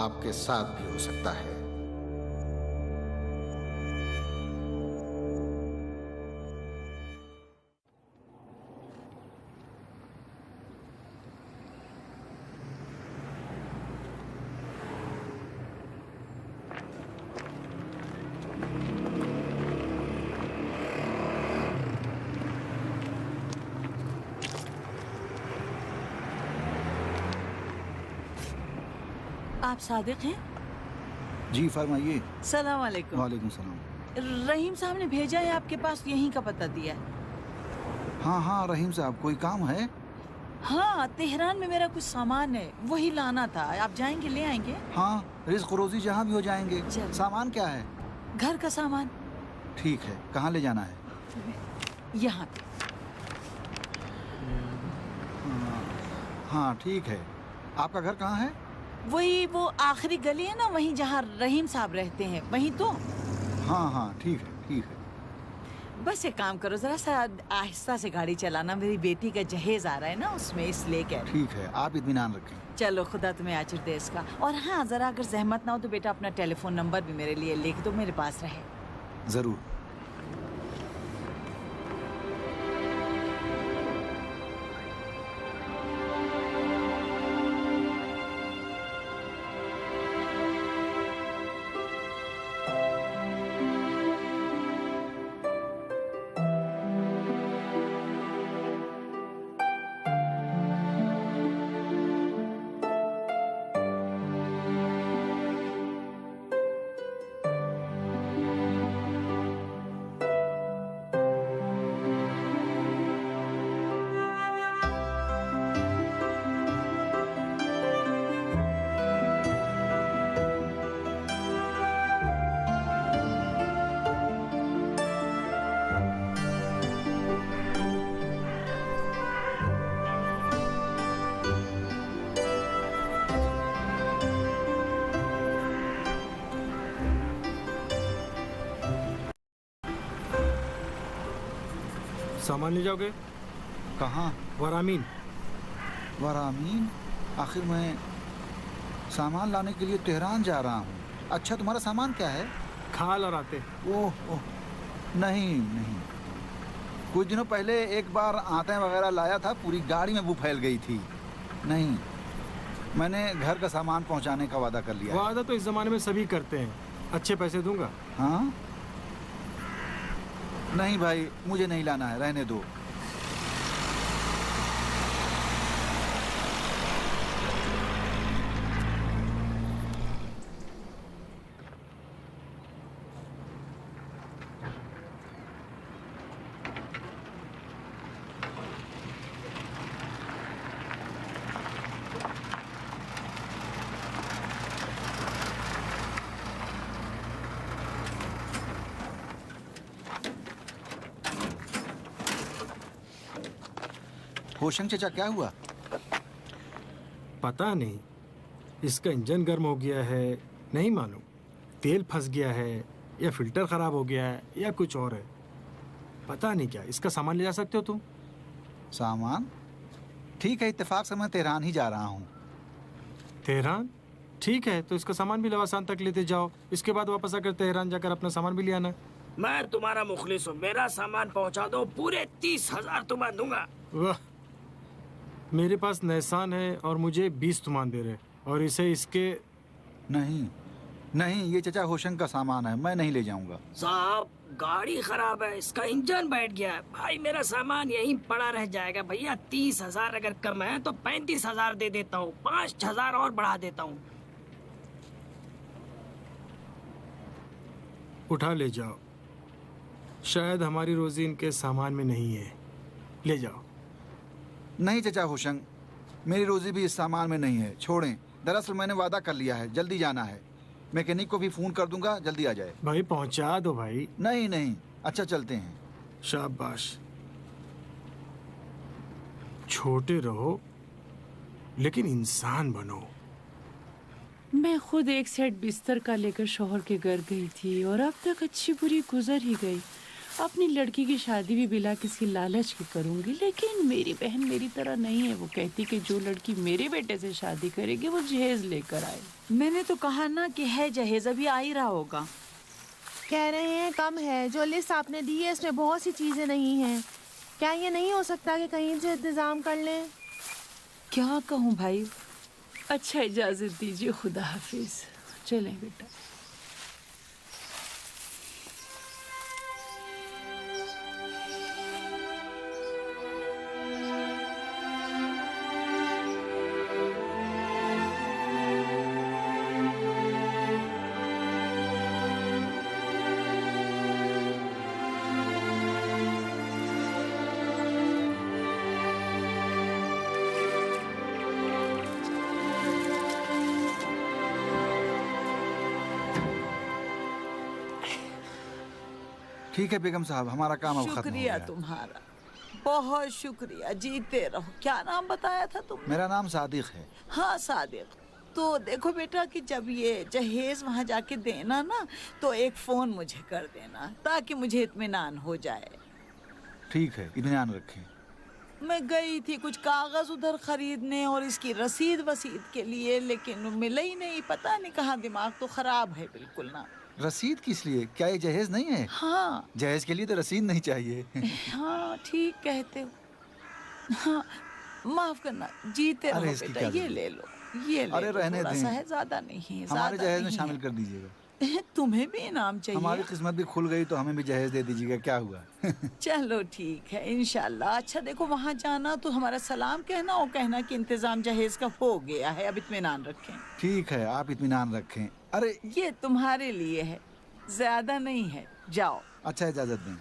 आपके साथ भी हो सकता है। आप सादिक हैं? जी फरमाइए। सलाम अलैकुम। वालेकुम सलाम। रहीम साहब ने भेजा है आपके पास, यहीं का पता दिया है। हाँ हाँ रहीम साहब, कोई काम है? हाँ, तेहरान में मेरा कुछ सामान है, वही लाना था। आप जाएंगे, ले आएंगे? हाँ, रिज़्क़ रोज़ी जहाँ भी हो जाएंगे। चलो। सामान क्या है? घर का सामान। ठीक है, कहाँ ले जाना है? यहाँ पे। हाँ ठीक है। आपका घर कहाँ है? वही वो आखिरी गली है ना, वहीं जहाँ रहीम साहब रहते हैं, वहीं तो। हाँ हाँ ठीक है ठीक है। बस एक काम करो, जरा सा आहिस्ता से गाड़ी चलाना, मेरी बेटी का जहेज आ रहा है ना उसमें, इसलिए कह रही। ठीक है, आप इत्मीनान रखें। चलो, खुदा तुम्हें अजर दे इसका। और हाँ, जरा अगर जहमत ना हो तो बेटा अपना टेलीफोन नंबर भी मेरे लिए लिख दो, मेरे पास रहे। ज़रूर। सामान ले जाओगे? कहाँ? वरामीन। वरामीन? आखिर मैं सामान लाने के लिए तेहरान जा रहा हूँ। अच्छा, तुम्हारा सामान क्या है? खाल और आते। ओह ओह, नहीं नहीं, कुछ दिनों पहले एक बार आटे वगैरह लाया था, पूरी गाड़ी में बू फैल गई थी। नहीं, मैंने घर का सामान पहुंचाने का वादा कर लिया। वादा तो इस जमाने में सभी करते हैं। अच्छे पैसे दूंगा। हाँ? नहीं भाई, मुझे नहीं लाना है, रहने दो। होशंग चचा, क्या हुआ? पता नहीं, इसका इंजन गर्म हो गया है, नहीं मालूम। तेल फंस गया है या फिल्टर खराब हो गया है या कुछ और है, पता नहीं क्या। इसका सामान ले जा सकते हो तुम? सामान? ठीक है, इत्तेफाक से मैं तेहरान ही जा रहा हूँ। तेहरान? ठीक है, तो इसका सामान भी लवासान तक लेते जाओ, इसके बाद वापस आकर तेहरान जाकर अपना सामान भी ले आना। मैं तुम्हारा मुखलिस हूँ, मेरा सामान पहुँचा दो, पूरे 30,000 तुम्हें दूंगा। वाह, मेरे पास नहसान है और मुझे 20 तुमान दे रहे, और इसे इसके। नहीं नहीं, ये चचा होशंग का सामान है, मैं नहीं ले जाऊंगा। साहब, गाड़ी खराब है, इसका इंजन बैठ गया है। भाई, मेरा सामान यहीं पड़ा रह जाएगा। भैया, 30,000 अगर कम है तो 35,000 दे देता हूँ, 5,000 और बढ़ा देता हूँ। उठा ले जाओ, शायद हमारी रोजी इनके सामान में नहीं है, ले जाओ। नहीं चचा होशंग, मेरी रोजी भी इस सामान में नहीं है, छोड़ें। दरअसल मैंने वादा कर लिया है, जल्दी जाना है। मैकेनिक को भी फ़ोन कर दूंगा, जल्दी आ जाए। भाई पहुंचा दो भाई। नहीं नहीं, अच्छा चलते हैं। शाबाश, छोटे रहो लेकिन इंसान बनो। मैं खुद एक सेट बिस्तर का लेकर शोहर के घर गई थी और अब तक अच्छी बुरी गुजर ही गई। अपनी लड़की की शादी भी बिना किसी लालच की करूंगी, लेकिन मेरी बहन मेरी तरह नहीं है। वो कहती कि जो लड़की मेरे बेटे से शादी करेगी वो जहेज लेकर आए। मैंने तो कहा ना कि है जहेज, अभी आ ही रहा होगा। कह रहे हैं कम है। जो लिस्ट आपने दी है इसमें बहुत सी चीजें नहीं हैं। क्या ये नहीं हो सकता कि कहीं से इंतजाम कर लें? क्या कहूँ भाई। अच्छा, इजाजत दीजिए, खुदा हाफिज। चलें बेटा। ठीक है बेगम साहब, हमारा काम अब खत्म हो शुक्रिया गया। तुम्हारा, बहुत शुक्रिया। जीते रहो। क्या नाम बताया था तुमने? मेरा नाम सादिक है। हाँ सादिक। तो देखो बेटा कि जब ये जहेज वहाँ जाके देना ना, तो एक फ़ोन मुझे कर देना ताकि मुझे इत्मीनान हो जाए। ठीक है, इत्मीनान रखें। मैं गई थी कुछ कागज उधर खरीदने और इसकी रसीद वसीद के लिए, लेकिन मिला ही नहीं। पता नहीं कहाँ, दिमाग तो खराब है बिल्कुल ना। रसीद किस लिए? क्या ये जहेज नहीं है? हाँ जहेज के लिए तो रसीद नहीं चाहिए। हाँ ठीक कहते हो। हाँ माफ करना, जीते अरे रहो इसकी बेटा। क्या ये जरूरत? ले लो, ये ले अरे लो। रहने थोड़ा दें। सा है, ज्यादा नहीं है। हमारे ज्यादा जहेज में नहीं शामिल है। कर दीजिएगा। तुम्हें भी इनाम चाहिए? हमारी किस्मत भी खुल गई तो हमें भी जहेज दे दीजिएगा। क्या हुआ? चलो ठीक है, इंशाल्लाह। अच्छा देखो, वहाँ जाना तो हमारा सलाम कहना और कहना कि इंतजाम जहेज का हो गया है, अब इत्मीनान रखें। ठीक है, आप इत्मीनान रखें। अरे ये तुम्हारे लिए है, ज्यादा नहीं है। जाओ। अच्छा, इजाजत दें।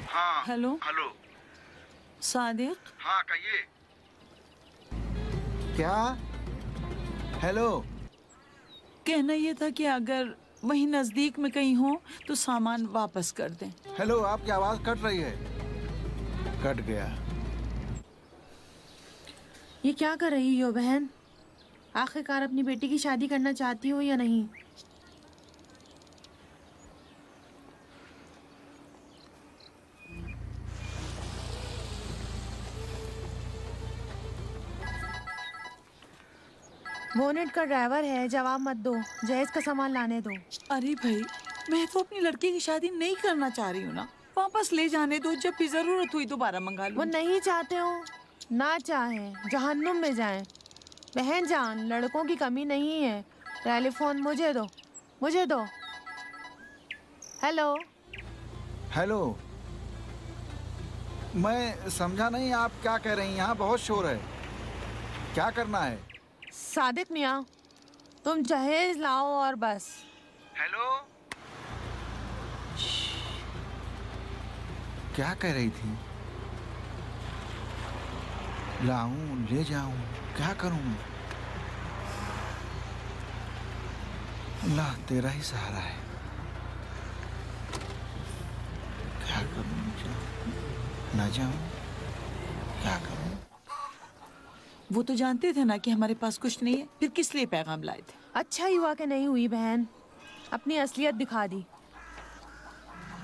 हाँ हेलो हेलो। सादिक। हाँ कहिए। क्या? हेलो। कहना ये था कि अगर वहीं नजदीक में कहीं हो तो सामान वापस कर दें। हेलो, आपकी आवाज कट रही है। कट गया। ये क्या कर रही हो बहन? आखिरकार अपनी बेटी की शादी करना चाहती हो या नहीं? बोनेट का ड्राइवर है, जवाब मत दो। जहेज का सामान लाने दो। अरे भाई, मैं तो अपनी लड़की की शादी नहीं करना चाह रही हूँ ना। वापस ले जाने दो, जब भी जरूरत हुई दोबारा मंगा वो लूँ। नहीं चाहते हो, ना चाहे जहन्नुम में जाएं। बहन जान, लड़कों की कमी नहीं है। टेलीफोन मुझे दो, मुझे दो। हेलो। हेलो। मैं समझा नहीं, आप क्या कह रही हैं? यहाँ बहुत शोर है। क्या करना है? सादिक मियाँ, तुम जहेज लाओ और बस। हेलो। क्या कह रही थी? लाऊं, ले जाऊं, क्या करूं मैं? अल्लाह तेरा ही सहारा है। क्या करूं? ना जाऊं, क्या करूं? वो तो जानते थे ना कि हमारे पास कुछ नहीं है, फिर किस लिए पैगाम लाए थे? अच्छा ही हुआ कि नहीं हुई बहन, अपनी असलियत दिखा दी।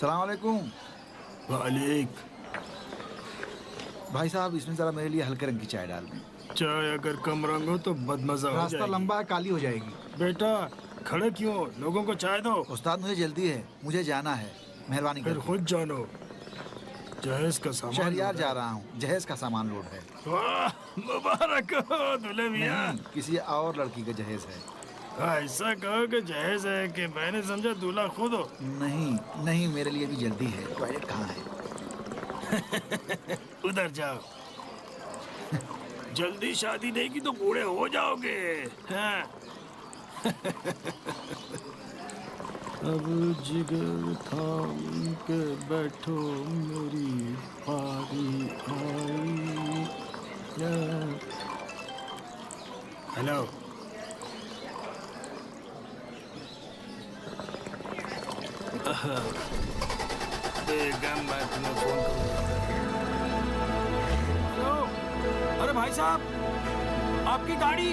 सलाम अलैकुम। वालेक। भाई साहब, इसमें जरा मेरे लिए हल्के रंग की चाय डाल दें। चाय अगर कम रंग हो तो बदमजा हो रास्ता जाएगी। लंबा है, काली हो जाएगी। बेटा खड़े क्यों? लोगों को चाय दो। उस्ताद मुझे जल्दी है, मुझे जाना है। मेहरबानी फिर कर। खुद जानो। जहेज का सामान शहरियार लोड जा है। रहा हूँ, जहेज का सामान लोड है। वाह, मुबारक हो दूल्हे मियां। नहीं, किसी और लड़की का जहेज है। ऐसा कहो कि जहेज है कि मैंने समझा दूल्हा खुद हो। नहीं नहीं, मेरे लिए भी जल्दी है। टॉयलेट कहाँ है? उधर जाओ। जल्दी शादी नहीं की तो बूढ़े हो जाओगे। हाँ। अब जिगर थाम के बैठो मेरी बारी आई। हेलो। बेगम मैं तुम्हें फोन करूँगा। हेलो। अरे भाई साहब, आपकी गाड़ी।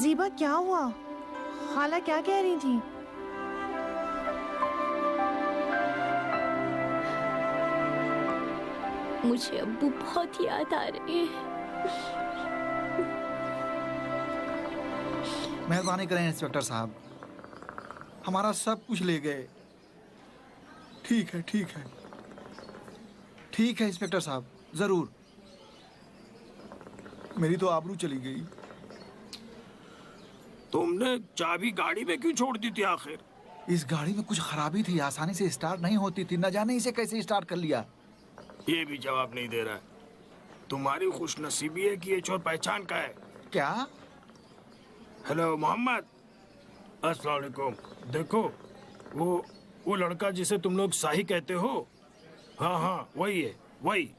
ज़ीबा क्या हुआ? खाला क्या कह रही थी? मुझे अब्बू बहुत याद आ रही है। मेहरबानी करें इंस्पेक्टर साहब, हमारा सब कुछ ले गए। ठीक है ठीक है ठीक है इंस्पेक्टर साहब, जरूर। मेरी तो आबरू चली गई। तुमने चाबी गाड़ी में क्यों छोड़ दी थी आखिर? इस गाड़ी में कुछ खराबी थी, आसानी से स्टार्ट नहीं होती थी। न जाने इसे कैसे स्टार्ट कर लिया। ये भी जवाब नहीं दे रहा है। तुम्हारी खुशनसीबी है कि ये चोर पहचान का है। क्या? हेलो मोहम्मद, अस्सलाम वालेकुम। देखो वो लड़का जिसे तुम लोग शाही कहते हो, हाँ हाँ वही है, वही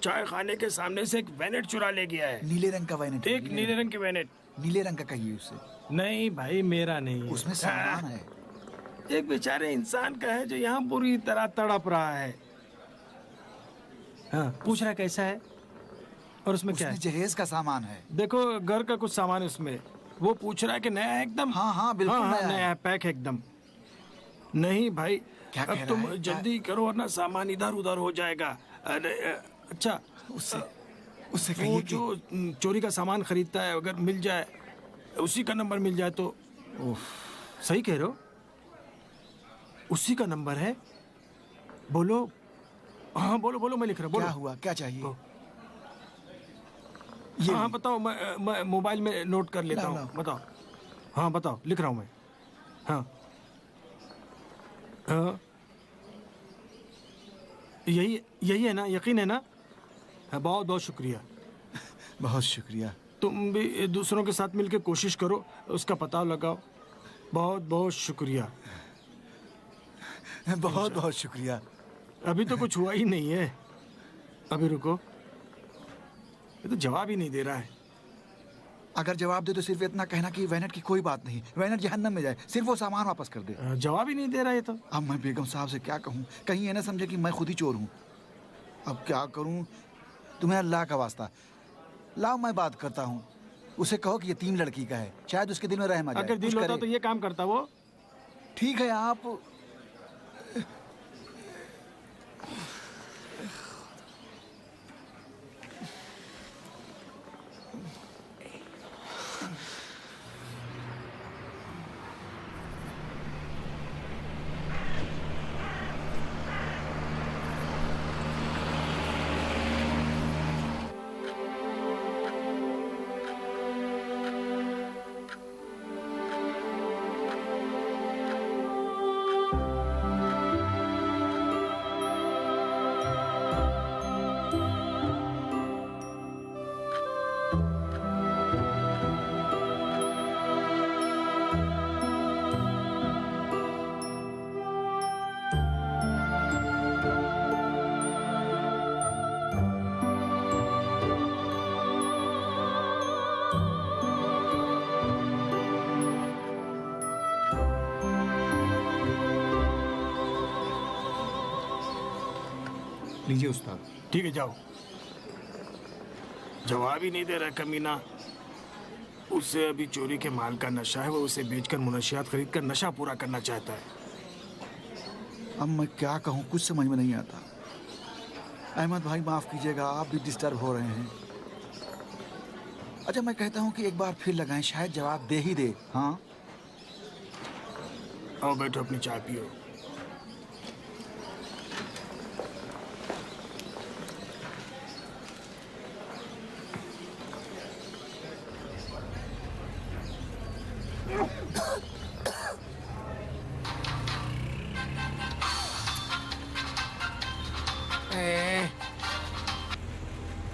चाय खाने के सामने से एक वैनेट चुरा ले गया है। नीले रंग का वैनेट? एक नीले रंग की वैनेट। नीले रंग का कहिए उसे। नहीं भाई, मेरा नहीं है। उसमें सामान है। एक बेचारे इंसान का है जो यहाँ पूरी तरह तड़प रहा है। हाँ, पूछ रहा कैसा है और उसमें क्या है? जहेज का सामान है। देखो घर का कुछ सामान है उसमें। वो पूछ रहा है कि नया है एकदम। हाँ हाँ बिल्कुल हाँ, नया है, पैक है एकदम। नहीं भाई, क्या अब तुम जल्दी करो वरना सामान इधर उधर हो जाएगा। अरे अच्छा, उससे वो जो चोरी का सामान खरीदता है अगर मिल जाए, उसी का नंबर मिल जाए तो। सही कह रहे हो, उसी का नंबर है। बोलो। हाँ बोलो बोलो, मैं लिख रहा हूँ। क्या हुआ, क्या चाहिए? हाँ बताओ, मैं मोबाइल में नोट कर लेता हूँ। बताओ। हाँ बताओ, लिख रहा हूँ मैं। हाँ हाँ, यही है ना? यकीन है ना? बहुत बहुत शुक्रिया। बहुत शुक्रिया। तुम भी दूसरों के साथ मिलकर कोशिश करो, उसका पता लगाओ। बहुत बहुत शुक्रिया। बहुत बहुत शुक्रिया। अभी तो कुछ हुआ ही नहीं है। अभी रुको, ये तो जवाब ही नहीं दे रहा है। अगर जवाब दे तो सिर्फ इतना कहना कि वैनेट की कोई बात नहीं, वैनेट जहन्नम में जाए, सिर्फ वो सामान वापस कर दे। जवाब ही नहीं दे रहा है तो। अब मैं बेगम साहब से क्या कहूँ, कहीं ये ना समझे कि मैं खुद ही चोर हूँ। अब क्या करूँ? तुम्हें अल्लाह का वास्ता, लाओ मैं बात करता हूँ। उसे कहो कि यतीम लड़की का है, शायद उसके दिल में रहम आ जाए। अगर दिल होता तो ये काम करता वो। ठीक है आप लीजिए उस्ताद। ठीक है, जाओ। जवाब ही नहीं दे रहा कमीना। उसे अभी चोरी के माल का नशा है, वो उसे बेचकर मुनशियात खरीद कर नशा पूरा करना चाहता है। अब मैं क्या कहूँ, कुछ समझ में नहीं आता। अहमद भाई माफ कीजिएगा, आप भी डिस्टर्ब हो रहे हैं। अच्छा मैं कहता हूँ कि एक बार फिर लगाएं, शायद जवाब दे ही दे। हाँ आओ बैठो, अपनी चाय पियो।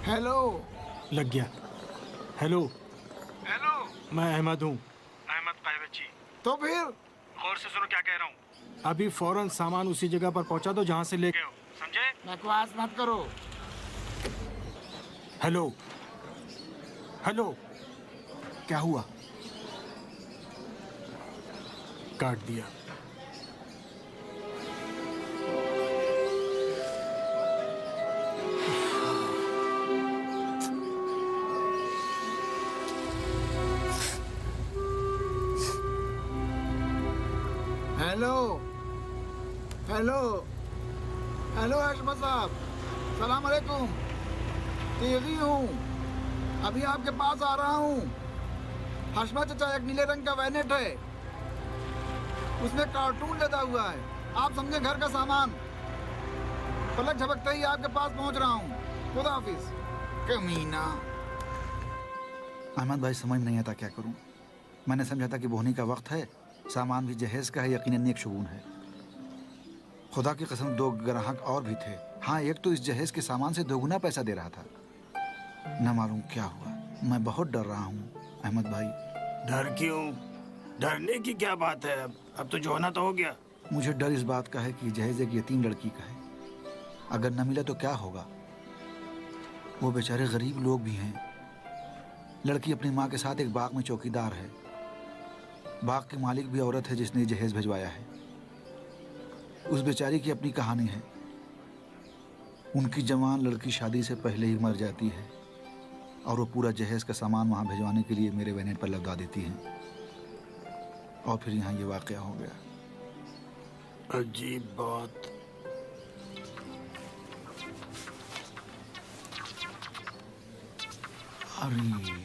हेलो। लग गया। हेलो हेलो, मैं अहमद हूँ, अहमद कायवची। तो फिर गौर से सुनो क्या कह रहा हूँ। अभी फौरन सामान उसी जगह पर पहुंचा दो जहां से ले गए हो, समझे? बकवास मत करो। हेलो हेलो, क्या हुआ? काट दिया। हेलो हेलो हेलो अहमद साहब, सलाम अलैकुम। तेगी हूँ, अभी आपके पास आ रहा हूँ। हशमत चाचा, एक नीले रंग का वैनेट है, उसमें कार्टून लदा हुआ है। आप समझे घर का सामान। पलक झपकते ही आपके पास पहुँच रहा हूँ। खुदा हाफिज। कमीना। अहमद भाई समझ नहीं आता क्या करूँ। मैंने समझा था कि बोहनी का वक्त है, सामान भी जहेज का है, यकीनन एक शगुन है। खुदा की कसम 2 ग्राहक और भी थे। हाँ, एक तो इस जहेज के सामान से 2 गुना पैसा दे रहा था। न मालूम क्या हुआ, मैं बहुत डर रहा हूँ अहमद भाई। डर क्यों? डरने की क्या बात है? अब तो जो होना तो हो गया। मुझे डर इस बात का है कि जहेज एक यतीम लड़की का है। अगर न मिला तो क्या होगा? वो बेचारे गरीब लोग भी हैं। लड़की अपनी माँ के साथ एक बाग में चौकीदार है। बाग की मालिक भी औरत है जिसने जहेज भिजवाया है। उस बेचारी की अपनी कहानी है। उनकी जवान लड़की शादी से पहले ही मर जाती है और वो पूरा जहेज का सामान वहाँ भिजवाने के लिए मेरे वैनेट पर लगा देती है, और फिर यहाँ ये वाकया हो गया। अजीब बात। अरे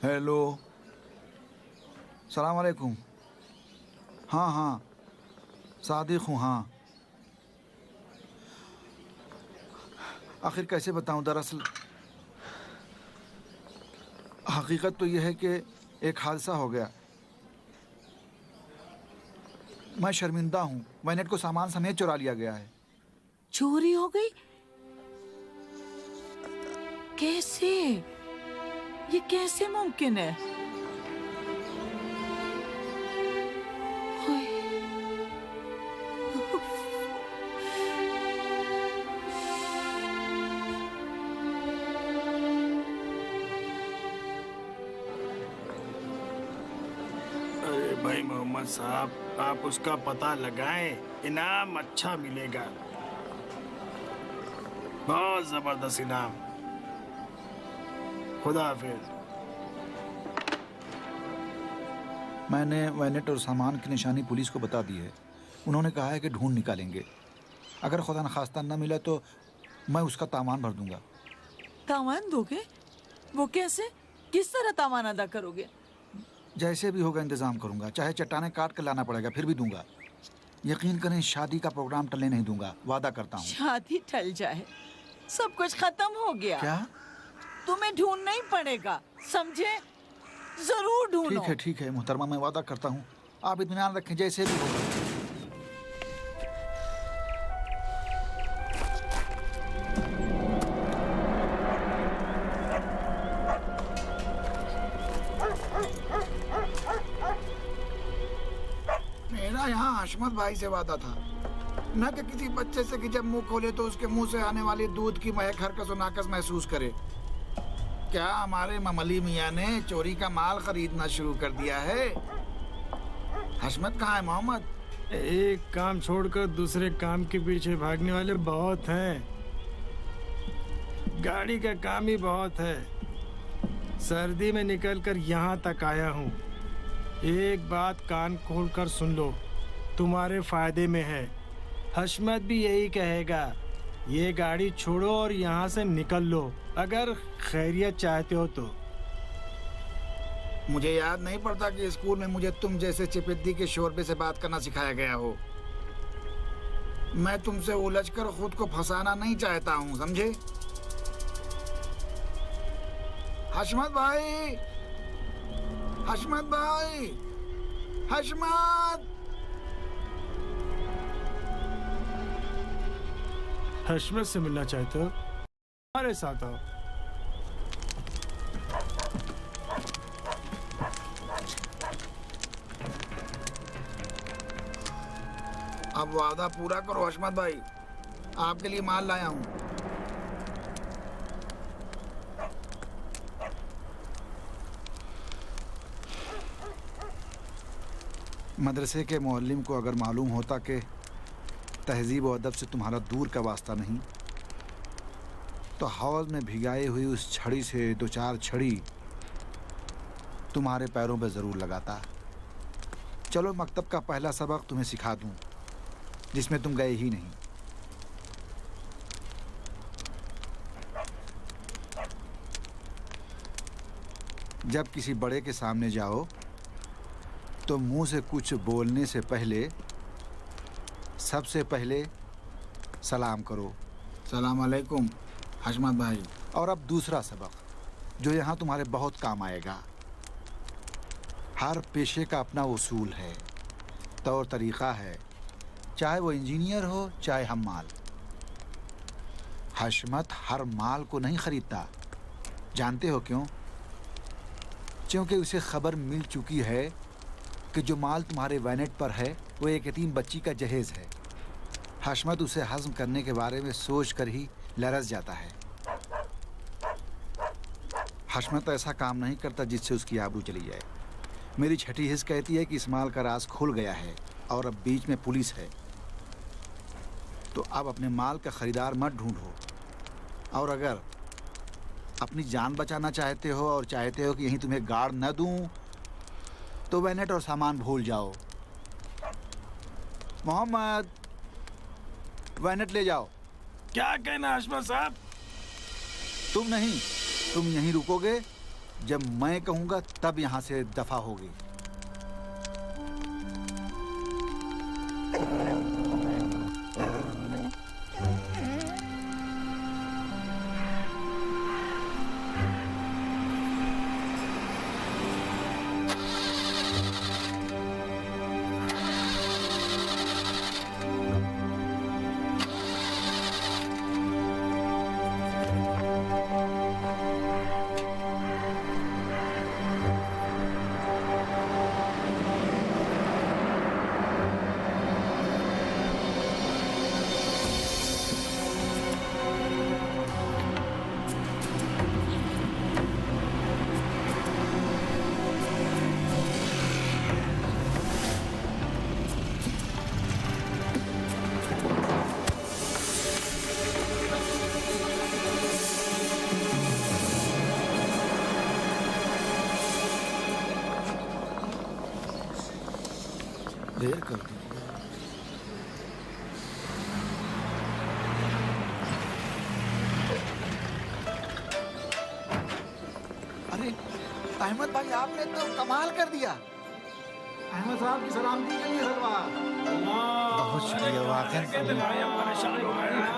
हेलो, सलाम अलैकुम। हाँ हाँ, सादिक हूँ। हाँ, आखिर कैसे बताऊँ? दरअसल हकीकत तो यह है कि एक हादसा हो गया। मैं शर्मिंदा हूँ। वैनेट को सामान समेत चुरा लिया गया है। चोरी हो गई? कैसे? ये कैसे मुमकिन है? अरे भाई मोहम्मद साहब, आप उसका पता लगाएं, इनाम अच्छा मिलेगा, बहुत जबरदस्त इनाम। खुदा हाफिज। मैंने वैनेट और सामान की निशानी पुलिस को बता दी है। उन्होंने कहा है कि ढूंढ निकालेंगे। अगर खुदा न खास्ता न मिला तो मैं उसका तावान भर दूंगा। तावान दोगे? वो कैसे? किस तरह तावान अदा करोगे? जैसे भी होगा इंतजाम करूंगा, चाहे चट्टाने काट कर लाना पड़ेगा फिर भी दूंगा। यकीन करें, शादी का प्रोग्राम टलने नहीं दूंगा, वादा करता हूँ। शादी टल जाए, सब कुछ खत्म हो गया। क्या? तुम्हें ढूंढना ही पड़ेगा, समझे? जरूर ढूंढो। ठीक है मोहतरमा, मैं वादा करता हूँ। आप इत्मीनान रखें, जैसे भी होगा। मेरा यहाँ हशमत भाई से वादा था, न कि किसी बच्चे से कि जब मुंह खोले तो उसके मुंह से आने वाली दूध की महक हरकस और नाकस महसूस करे। क्या हमारे ममली मियाँ ने चोरी का माल खरीदना शुरू कर दिया है? हशमत कहाँ है मोहम्मद? एक काम छोड़कर दूसरे काम के पीछे भागने वाले बहुत हैं। गाड़ी का काम ही बहुत है। सर्दी में निकलकर यहाँ तक आया हूँ। एक बात कान खोलकर सुन लो, तुम्हारे फायदे में है। हशमत भी यही कहेगा। ये गाड़ी छोड़ो और यहाँ से निकल लो, अगर खैरियत चाहते हो तो। मुझे याद नहीं पड़ता कि स्कूल में मुझे तुम जैसे चिपिद्दी के शोरबे से बात करना सिखाया गया हो। मैं तुमसे उलझकर खुद को फंसाना नहीं चाहता हूँ, समझे? हशमत भाई, हशमत भाई, हशमत। हशमत से मिलना चाहते हो? हमारे साथ आओ। अब वादा पूरा करो हशमत भाई, आपके लिए माल लाया हूँ। मदरसे के मुअल्लिम को अगर मालूम होता कि तहजीब और अदब से तुम्हारा दूर का वास्ता नहीं, तो हौज में भिगाई हुई उस छड़ी से दो चार छड़ी तुम्हारे पैरों पे ज़रूर लगाता। चलो मकतब का पहला सबक तुम्हें सिखा दूँ, जिसमें तुम गए ही नहीं। जब किसी बड़े के सामने जाओ तो मुंह से कुछ बोलने से पहले सबसे पहले सलाम करो। सलाम अलैकुम हशमत भाई। और अब दूसरा सबक जो यहाँ तुम्हारे बहुत काम आएगा। हर पेशे का अपना उसूल है, तौर तरीक़ा है, चाहे वो इंजीनियर हो चाहे हम्माल। हशमत हर माल को नहीं ख़रीदता। जानते हो क्यों? क्योंकि उसे खबर मिल चुकी है कि जो माल तुम्हारे वैनेट पर है वो एक यतीम बच्ची का जहेज़ है। हशमत उसे हज़म करने के बारे में सोच कर ही लरज़ जाता है। हशमत ऐसा काम नहीं करता जिससे उसकी आबरू चली जाए। मेरी छठी हिस्स कहती है कि इस माल का राज खुल गया है और अब बीच में पुलिस है। तो अब अपने माल का ख़रीदार मत ढूंढो, और अगर अपनी जान बचाना चाहते हो और चाहते हो कि यहीं तुम्हें गाड़ न दूं, तो वैनेट और सामान भूल जाओ। मोहम्मद, वैनेट ले जाओ। क्या कहना हशमत साहब? तुम नहीं, तुम यहीं रुकोगे। जब मैं कहूँगा तब यहाँ से दफा होगी। देर कर दी। अरे अहमद भाई, आपने तो कमाल कर दिया। अहमद साहब की सलामती के लिए सलवार। बहुत शुक्रिया वाकई। परेशान हो गए हैं।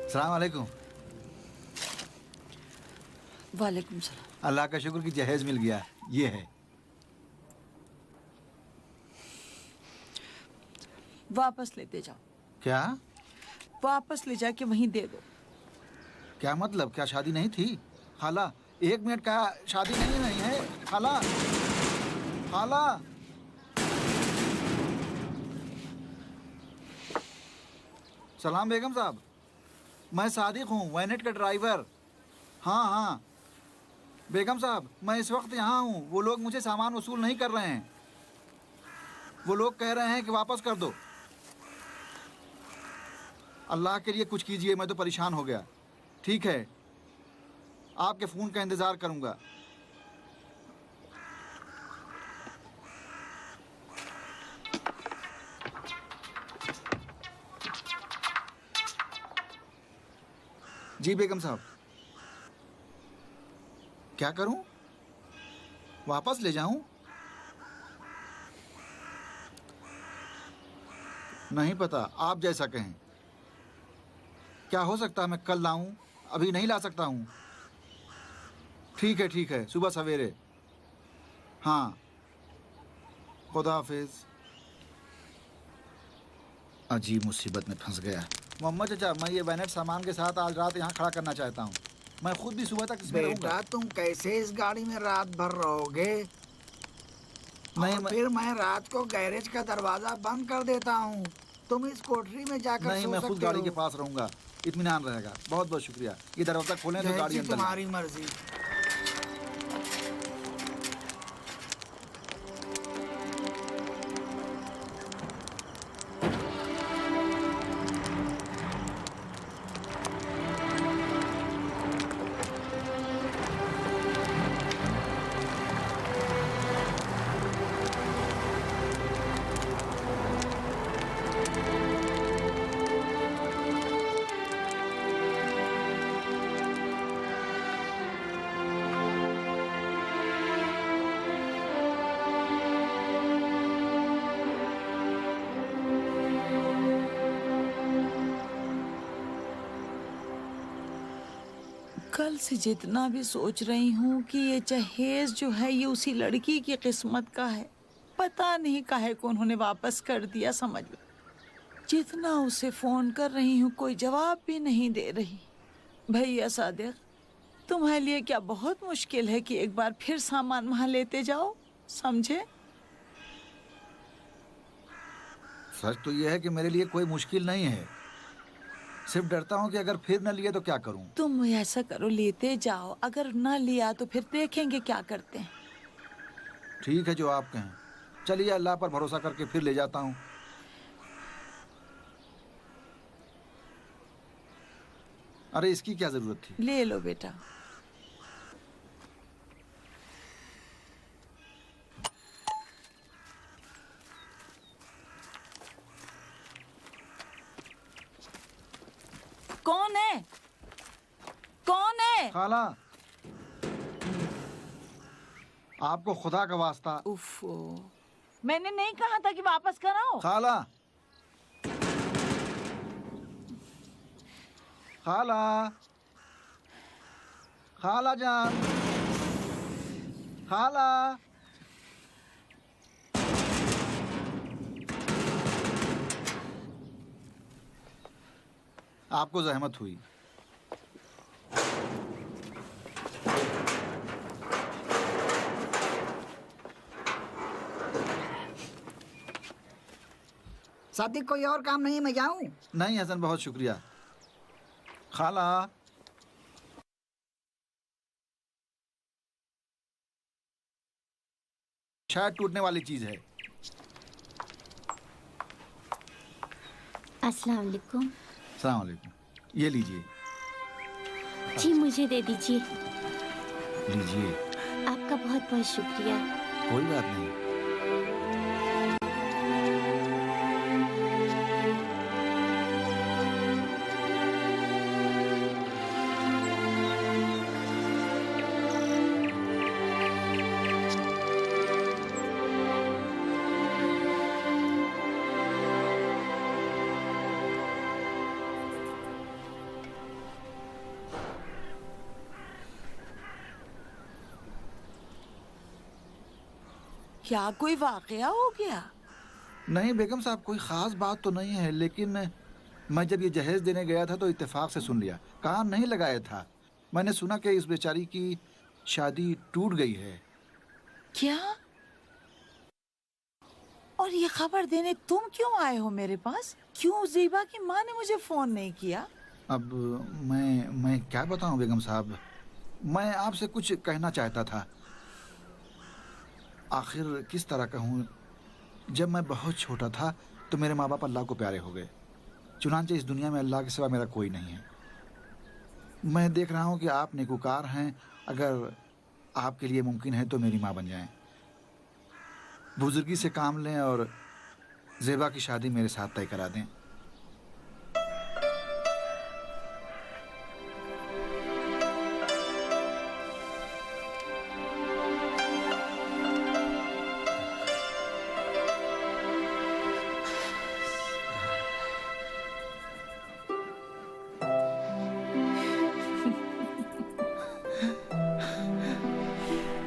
सलाम अलैकुम। वालेकुम सलाम। अल्लाह का शुक्र कि जहेज मिल गया। ये है। वापस लेते जाओ। क्या? वापस ले जाके वहीं दे दो। क्या मतलब? क्या शादी नहीं थी? खाला, 1 मिनट का, शादी नहीं है खाला। खाला, सलाम बेगम साहब, मैं सादिक हूँ, वैनेट का ड्राइवर। हाँ हाँ बेगम साहब, मैं इस वक्त यहाँ हूँ। वो लोग मुझे सामान वसूल नहीं कर रहे हैं। वो लोग कह रहे हैं कि वापस कर दो। अल्लाह के लिए कुछ कीजिए, मैं तो परेशान हो गया। ठीक है, आपके फ़ोन का इंतज़ार करूँगा। जी बेगम साहब। क्या करूं? वापस ले जाऊं? नहीं पता, आप जैसा कहें। क्या हो सकता है मैं कल लाऊं? अभी नहीं ला सकता हूं। ठीक है, सुबह सवेरे। हाँ, खुदा हाफिज। अजीब मुसीबत में फंस गया। मोहम्मद चाचा, मैं ये वैनेट सामान के साथ आज रात यहाँ खड़ा करना चाहता हूँ। मैं खुद भी सुबह तक इसमें रहूंगा। बेटा, तुम कैसे इस गाड़ी में रात भर रहोगे? नहीं, फिर मैं रात को गैरेज का दरवाजा बंद कर देता हूँ। तुम इस कोठरी में जाकर नहीं, मैं खुद गाड़ी के पास रहूंगा, इत्मीनान रहेगा। बहुत बहुत शुक्रिया। ये दरवाजा खोलें तो गाड़ी अंदर। तुम्हारी मर्जी। कल से जितना भी सोच रही हूँ कि ये जहेज जो है ये उसी लड़की की किस्मत का है। पता नहीं काहे को उन्होंने वापस कर दिया, समझ लो। जितना उसे फोन कर रही हूँ कोई जवाब भी नहीं दे रही। भैया सादिक, तुम्हारे लिए क्या बहुत मुश्किल है कि एक बार फिर सामान वहाँ लेते जाओ, समझे? सच तो यह है कि मेरे लिए कोई मुश्किल नहीं है। सिर्फ डरता हूँ कि अगर फिर न लिए तो क्या करूँ। तुम ऐसा करो, लेते जाओ। अगर ना लिया तो फिर देखेंगे क्या करते हैं। ठीक है, जो आप कहें। चलिए, अल्लाह पर भरोसा करके फिर ले जाता हूँ। अरे इसकी क्या जरूरत थी? ले लो बेटा। कौन है? कौन है? खाला, आपको खुदा का वास्ता। उफ, मैंने नहीं कहा था कि वापस कराओ। खाला, खाला, खाला जान, खाला। आपको जहमत हुई। सादिक, कोई और काम नहीं, मैं जाऊं? नहीं हसन, बहुत शुक्रिया। खाला, शायद टूटने वाली चीज है। अस्सलाम वालेकुम। सलाम वालेकुम। ये लीजिए। जी मुझे दे दीजिए। लीजिए। आपका बहुत बहुत शुक्रिया। कोई बात नहीं। क्या कोई वाकया हो गया? नहीं बेगम साहब, कोई ख़ास बात तो नहीं है, लेकिन मैं जब ये जहेज देने गया था तो इत्तेफाक से सुन लिया। कान नहीं लगाया था। मैंने सुना कि इस बेचारी की शादी टूट गई है। क्या? और ये खबर देने तुम क्यों आए हो मेरे पास? क्यों ज़ेबा की माँ ने मुझे फोन नहीं किया? अब मैं क्या बताऊं बेगम साहब, मैं आपसे कुछ कहना चाहता था। आखिर किस तरह कहूँ, जब मैं बहुत छोटा था तो मेरे माँ बाप अल्लाह को प्यारे हो गए। चुनांचे इस दुनिया में अल्लाह के सिवा मेरा कोई नहीं है। मैं देख रहा हूँ कि आप नेकुकार हैं, अगर आपके लिए मुमकिन है तो मेरी माँ बन जाएं। बुजुर्गी से काम लें और ज़ेबा की शादी मेरे साथ तय करा दें।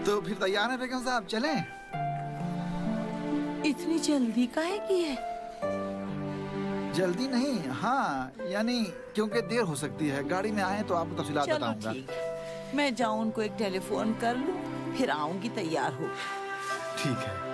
तो फिर तैयार है बेगम साहब, चलें? इतनी जल्दी काहे की है? जल्दी नहीं, हाँ यानी क्योंकि देर हो सकती है। गाड़ी में आए तो आपको तफसीलात चलो बताऊंगा। ठीक है, मैं जाऊं उनको एक टेलीफोन कर लूं, फिर आऊंगी तैयार हो। ठीक है।